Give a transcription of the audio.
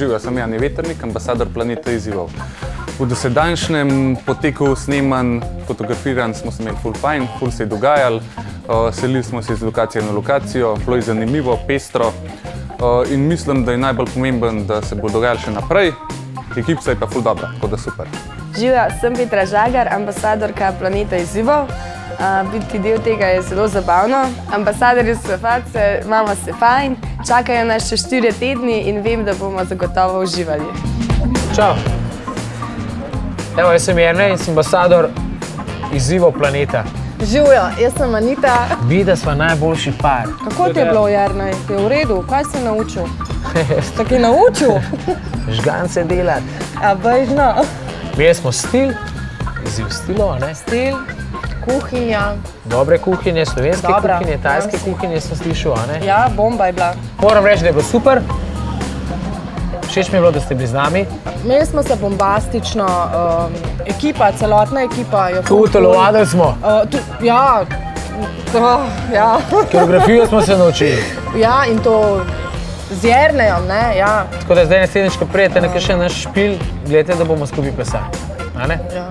Živijo, sem Jani Vetrnik, ambasador Planeta izzivov. V dosedanjem poteku snemanj, fotografiranj smo se imeli ful fajn, ful se je dogajalo, selili smo se iz lokacije na lokacijo, bilo je zanimivo, pestro in mislim, da je najbolj pomemben, da se bo dogajalo še naprej. Ekipa je pa ful dobra, tako da super. Živjo, sem Petra Žagar, ambasadorka Planeta izzivov. Biti del tega je zelo zabavno. Ambasadorji so face, imamo se fajn, čakajo nas še 4 tedni in vem, da bomo zagotovo uživali. Čau! Evo, jaz sem Jernej in sem ambasador izzivov Planeta. Živjo, jaz sem Anita. Bi, da sva najboljši par. Kako ti je bilo, Jernej? Ti je v redu? Kaj si naučil? Tako je naučil? Žgance delati. A bejžno. Mi smo stil, izziv stilov, ne? Stil, kuhinja. Dobre kuhinje, slovenske kuhinje, tajske kuhinje sem slišal, a ne? Ja, bomba je bila. Moram reči, da je bilo super. Všeč mi je bilo, da ste bili z nami. Imeli smo se bombastično, ekipa, celotna ekipa. Tudi telovadili smo. Ja. Koreografijo smo se naučili. Ja, in to z Jernejom, ne, ja. Tako da zdaj naslednjič, ko prijete na kakšen naš špil, gledajte, da bomo skupaj plesali. A ne? Ja.